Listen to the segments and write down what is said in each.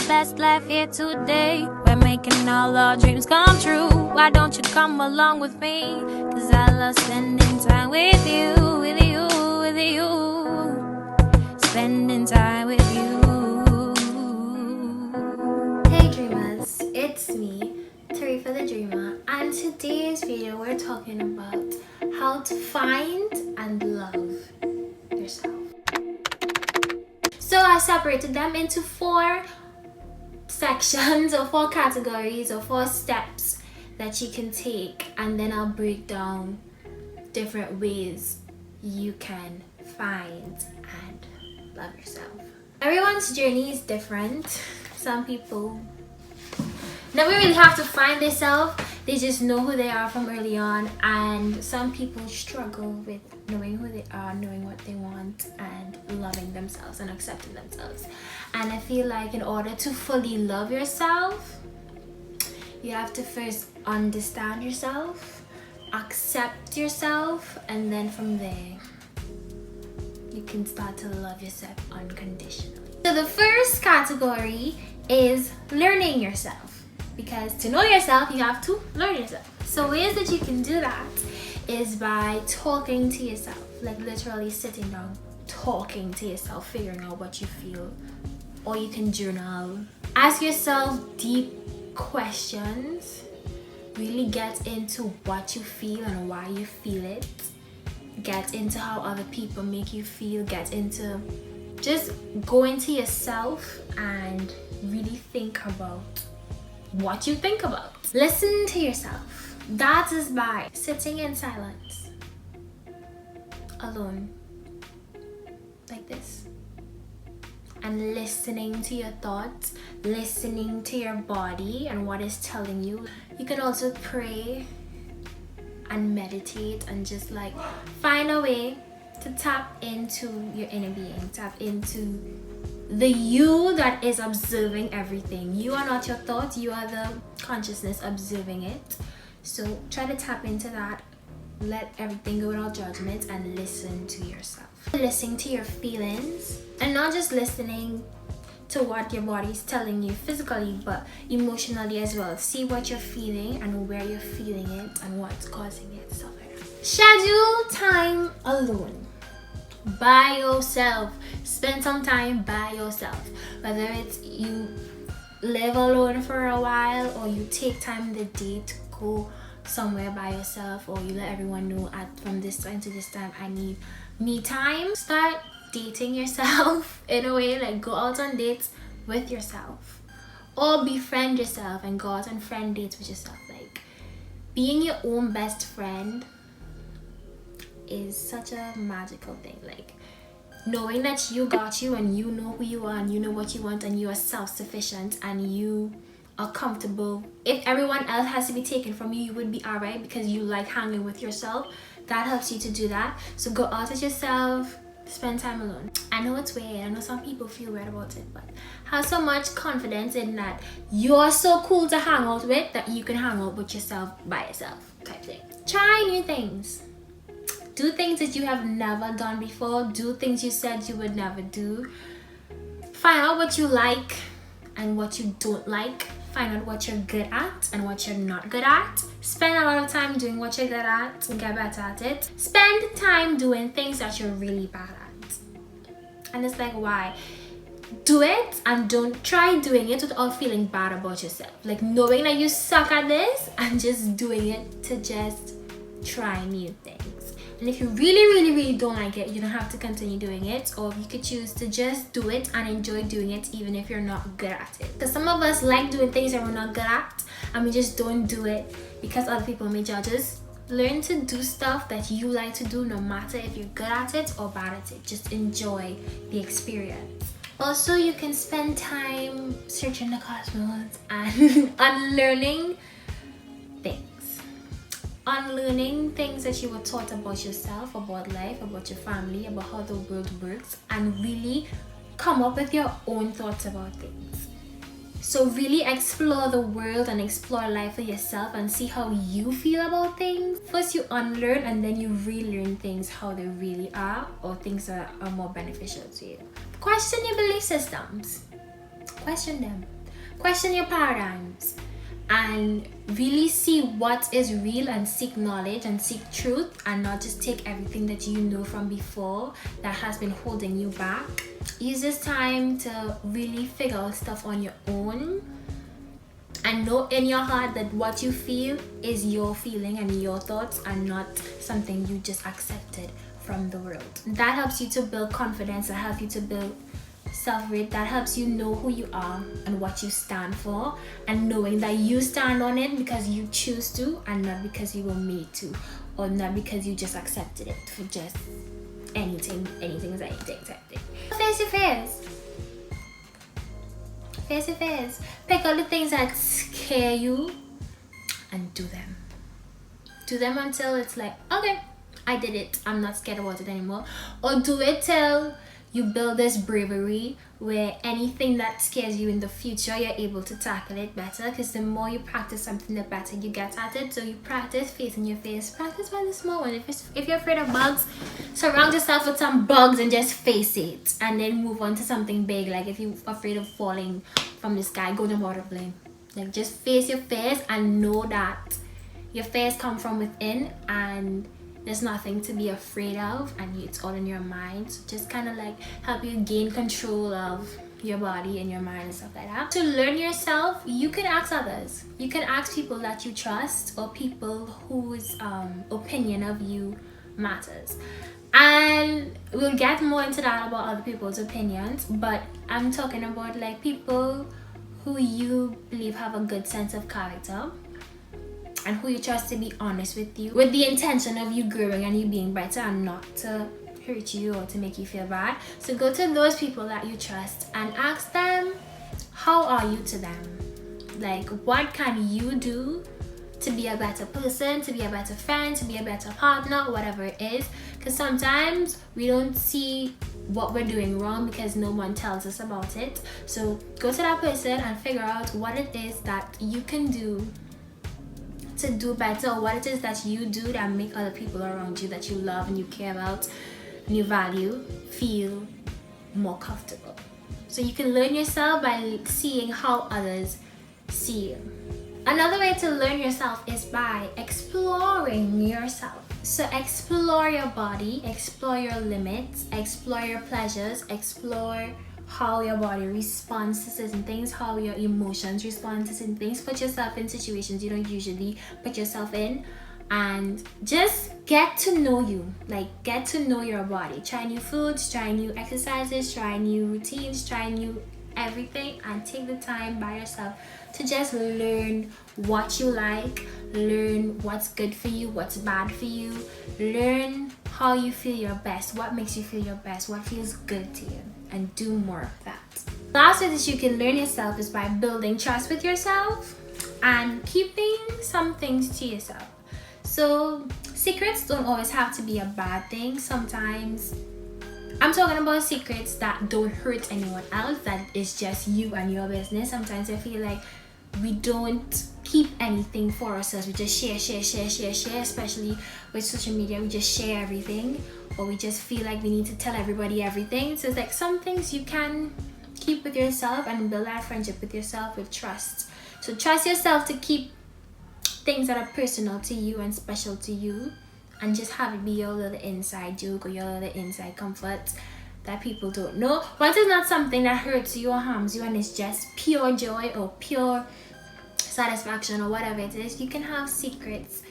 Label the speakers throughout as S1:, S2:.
S1: best life here today. We're making all our dreams come true. Why don't you come along with me? Cause I love spending time with you, with you, with you. Spending time with you.
S2: Hey dreamers, it's me, TahrifaTheDreamer, and today's video we're talking about how to find and love yourself. So I separated them into 4 sections or 4 categories or 4 steps that you can take, and then I'll break down different ways you can find and love yourself. Everyone's journey is different. Some people never really have to find themselves, they just know who they are from early on, and some people struggle with knowing who they are, knowing what they want, and loving themselves and accepting themselves. And I feel like in order to fully love yourself, you have to first understand yourself, accept yourself, and then from there you can start to love yourself unconditionally. So the first category is learning yourself, because to know yourself you have to learn yourself. So ways that you can do that is by talking to yourself, like literally sitting down, talking to yourself, figuring out what you feel, or you can journal. Ask yourself deep questions, really get into what you feel and why you feel it, get into how other people make you feel, get into just go into yourself and really think about what you think about. Listen to yourself. That is by sitting in silence, alone, like this, and listening to your thoughts, listening to your body and what it's telling you. You can also pray and meditate and just like find a way to tap into your inner being, tap into the you that is observing everything. You are not your thoughts, you are the consciousness observing it. So try to tap into that, let everything go without judgment, and listen to yourself. Listen to your feelings, and not just listening to what your body is telling you physically, but emotionally as well. See what you're feeling and where you're feeling it and what's causing it, stuff like that. Schedule time alone, by yourself. Spend some time by yourself, whether it's you live alone for a while or you take time in the day to go somewhere by yourself, or you let everyone know from this time to this time I need me time. Start dating yourself in a way, like go out on dates with yourself, or befriend yourself and go out on friend dates with yourself. Like being your own best friend is such a magical thing. Like knowing that you got you and you know who you are and you know what you want and you are self-sufficient and you are comfortable. If everyone else has to be taken from you, you would be alright because you like hanging with yourself. That helps you to do that. So go out with yourself, spend time alone. I know it's weird, I know some people feel weird about it, but have so much confidence in that you're so cool to hang out with that you can hang out with yourself by yourself type thing. Try new things. Do things that you have never done before. Do things you said you would never do. Find out what you like and what you don't like. Find out what you're good at and what you're not good at. Spend a lot of time doing what you're good at and get better at it. Spend time doing things that you're really bad at. And it's like, why? Do it and don't try doing it without feeling bad about yourself. Like knowing that you suck at this and just doing it to just try new things. And if you really don't like it, you don't have to continue doing it, or you could choose to just do it and enjoy doing it even if you're not good at it. Because some of us like doing things that we're not good at and we just don't do it because other people may judge us. Learn to do stuff that you like to do, no matter if you're good at it or bad at it. Just enjoy the experience. Also, you can spend time searching the cosmos and unlearning things. Unlearning things that you were taught about yourself, about life, about your family, about how the world works, and really come up with your own thoughts about things. So really explore the world and explore life for yourself and see how you feel about things. First you unlearn and then you relearn things how they really are, or things that are more beneficial to you. Question your belief systems. Question them. Question your paradigms and really see what is real and seek knowledge and seek truth, and not just take everything that you know from before that has been holding you back. Use this time to really figure out stuff on your own, and know in your heart that what you feel is your feeling and your thoughts, and not something you just accepted from the world. That helps you to build confidence, that helps you to build self-worth, that helps you know who you are and what you stand for, and knowing that you stand on it because you choose to, and not because you were made to, or not because you just accepted it for just anything is anything type thing. Face your fears. Face your fears. Pick out the things that scare you and do them. Do them until it's like, okay, I did it, I'm not scared about it anymore. Or do it till you build this bravery where anything that scares you in the future, you're able to tackle it better, because the more you practice something, the better you get at it. So you practice facing your fears. Practice by the small one. If you're afraid of bugs, surround yourself with some bugs and just face it, and then move on to something big. Like if you're afraid of falling from the sky, go jump out of a plane. Like just face your fears and know that your fears come from within, and there's nothing to be afraid of, and it's all in your mind. So just kind of like help you gain control of your body and your mind and stuff like that. To learn yourself, you can ask others. You can ask people that you trust, or people whose opinion of you matters. And we'll get more into that about other people's opinions, but I'm talking about like people who you believe have a good sense of character, and who you trust to be honest with you, with the intention of you growing and you being better, and not to hurt you or to make you feel bad. So go to those people that you trust and ask them, how are you to them? Like, what can you do to be a better person, to be a better friend, to be a better partner, whatever it is. Because sometimes we don't see what we're doing wrong because no one tells us about it. So go to that person and figure out what it is that you can do to do better, or what it is that you do that make other people around you that you love and you care about and you value feel more comfortable. So you can learn yourself by seeing how others see you. Another way to learn yourself is by exploring yourself. So explore your body, explore your limits, explore your pleasures, explore how your body responds to certain things, how your emotions respond to certain things. Put yourself in situations you don't usually put yourself in, and just get to know you. Like, get to know your body. Try new foods, try new exercises, try new routines, try new everything, and take the time by yourself to just learn what you like, learn what's good for you, what's bad for you, learn how you feel your best, what makes you feel your best, what feels good to you, and do more of that. Last way that you can learn yourself is by building trust with yourself and keeping some things to yourself. So secrets don't always have to be a bad thing. Sometimes I'm talking about secrets that don't hurt anyone else, that is just you and your business. Sometimes I feel like we don't keep anything for ourselves. We just share, especially with social media. We just share everything, or we just feel like we need to tell everybody everything. So it's like some things you can keep with yourself and build that friendship with yourself with trust. So trust yourself to keep things that are personal to you and special to you, and just have it be your little inside joke or your little inside comfort that people don't know. Once it's not something that hurts you or harms you, and it's just pure joy or pure satisfaction or whatever it is, you can have secrets,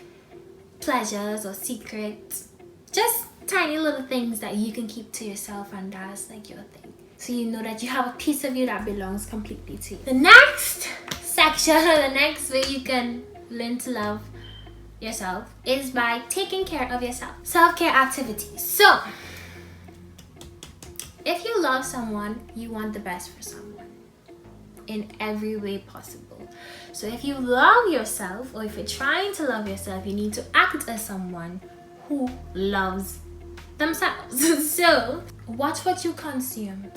S2: pleasures, or secrets, just tiny little things that you can keep to yourself, and that's like your thing. So you know that you have a piece of you that belongs completely to you. The next section, or the next way you can learn to love yourself, is by taking care of yourself. Self-care activities. So if you love someone, you want the best for someone in every way possible. So if you love yourself, or if you're trying to love yourself, you need to act as someone who loves themselves. So watch what you consume.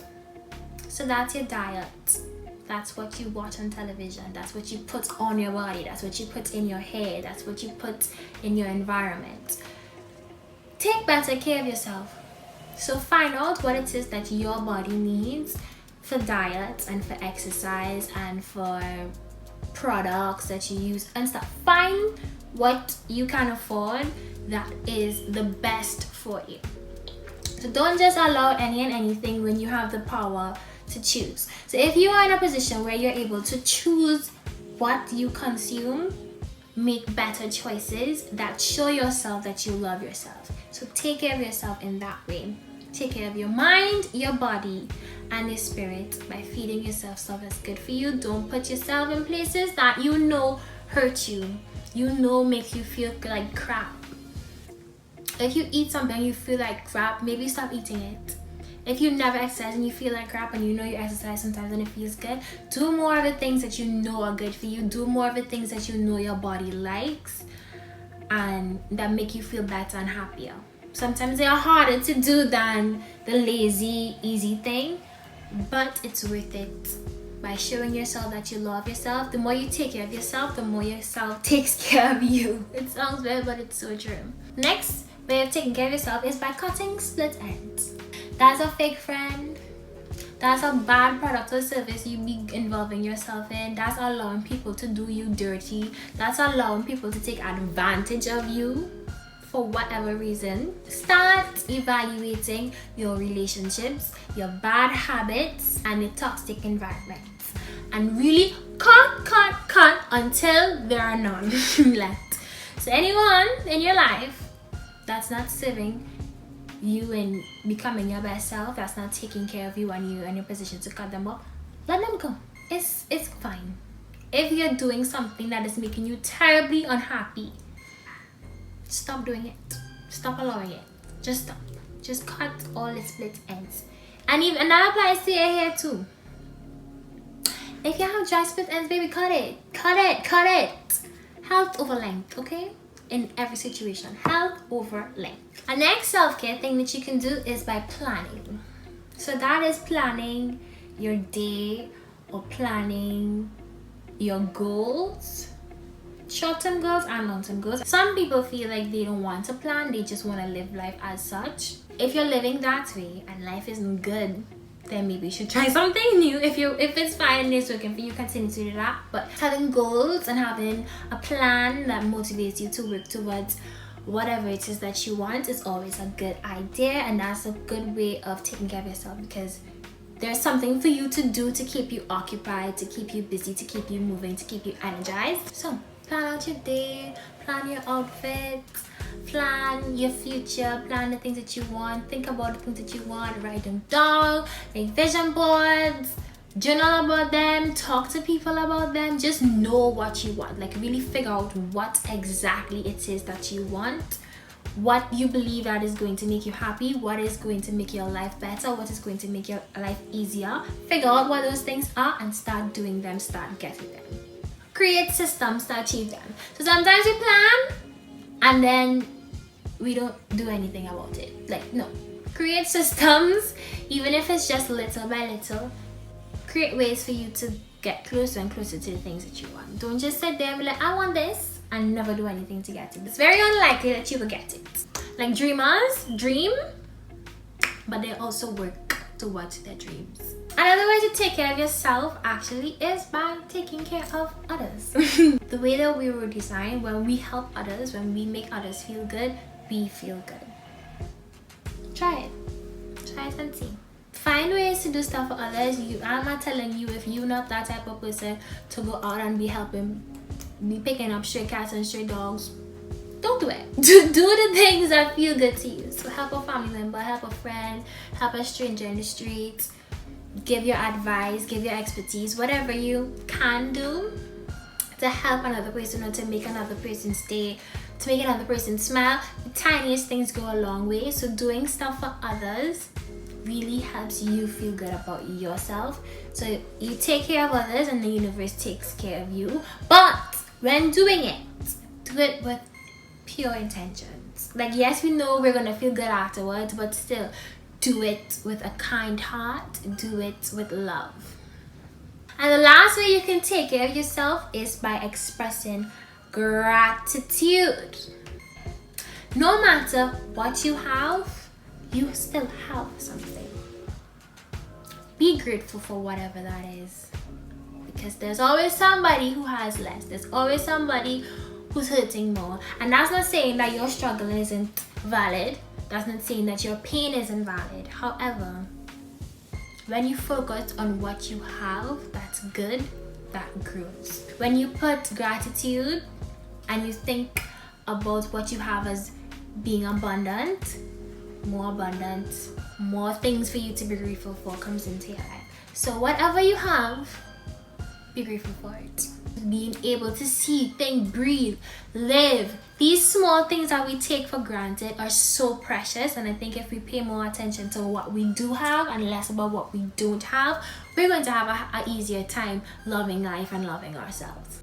S2: So that's your diet. That's what you watch on television. That's what you put on your body. That's what you put in your hair. That's what you put in your environment. Take better care of yourself. So find out what it is that your body needs, for diet and for exercise and for products that you use and stuff. Find what you can afford that is the best for you. So don't just allow any and anything when you have the power to choose. So if you are in a position where you're able to choose what you consume, make better choices that show yourself that you love yourself. So take care of yourself in that way. Take care of your mind, your body, and your spirit by feeding yourself stuff that's good for you. Don't put yourself in places that you know hurt you, you know make you feel like crap. If you eat something you feel like crap, maybe stop eating it. If you never exercise and you feel like crap and you know you exercise sometimes and it feels good, do more of the things that you know are good for you. Do more of the things that you know your body likes and that make you feel better and happier. Sometimes they are harder to do than the lazy, easy thing, but it's worth it. By showing yourself that you love yourself, the more you take care of yourself, the more yourself takes care of you. It sounds weird, but it's so true. Next way of taking care of yourself is by cutting split ends. That's a fake friend. That's a bad product or service you be involving yourself in. That's allowing people to do you dirty. That's allowing people to take advantage of you for whatever reason. Start evaluating your relationships, your bad habits, and your toxic environments. And really cut until there are none left. So anyone in your life that's not serving you in becoming your best self, that's not taking care of you and you in your position to cut them off, let them go. It's fine. If you're doing something that is making you terribly unhappy, stop doing it. Stop allowing it. Just stop. Just cut all the split ends. And that applies to your hair too. If you have dry split ends, baby, cut it. Cut it. Health over length, okay? In every situation, health over length. A next self-care thing that you can do is by planning. So that is planning your day or planning your goals, short-term goals and long-term goals. Some people feel like they don't want to plan, they just want to live life as such. If you're living that way and life isn't good, then maybe you should try something new. If it's fine and it's working for you, continue to do that. But having goals and having a plan that motivates you to work towards whatever it is that you want is always a good idea, and that's a good way of taking care of yourself, because there's something for you to do to keep you occupied, to keep you busy, to keep you moving, to keep you energized. So plan out your day, plan your outfits, plan your future, plan the things that you want, think about the things that you want, write them down, make vision boards, journal about them, talk to people about them. Just know what you want, like really figure out what exactly it is that you want, what you believe that is going to make you happy, what is going to make your life better, what is going to make your life easier. Figure out what those things are and start doing them, start getting them. Create systems to achieve them. So sometimes we plan and then we don't do anything about it. Like, no, create systems, even if it's just little by little. Create ways for you to get closer and closer to the things that you want. Don't just sit there and be like, I want this, and never do anything to get it. It's very unlikely that you will get it. Like dreamers dream, but they also work towards their dreams. Another way to take care of yourself actually is by taking care of others. The way that we were designed, when we help others, when we make others feel good, we feel good. Try it and see. Find ways to do stuff for others. I'm not telling you, if you're not that type of person to go out and be picking up stray cats and stray dogs, don't do it. Do the things that feel good to you. So help a family member, help a friend, help a stranger in the streets, give your advice, give your expertise, whatever you can do to help another person or to make another person stay, to make another person smile. The tiniest things go a long way. So doing stuff for others really helps you feel good about yourself. So you take care of others and the universe takes care of you. But when doing it, do it with pure intentions. Like, yes, we know we're gonna feel good afterwards, but still do it with a kind heart, do it with love. And the last way you can take care of yourself is by expressing gratitude. No matter what you have, you still have something. be grateful for whatever that is. Because there's always somebody who has less. There's always somebody who's hurting more. And that's not saying that your struggle isn't valid. That's not saying that your pain isn't valid. However, when you focus on what you have that's good, that grows. When you put gratitude and you think about what you have as being abundant, more things for you to be grateful for comes into your life. So whatever you have, be grateful for it. Being able to see, think, breathe, live. These small things that we take for granted are so precious, and I think if we pay more attention to what we do have and less about what we don't have, we're going to have an easier time loving life and loving ourselves.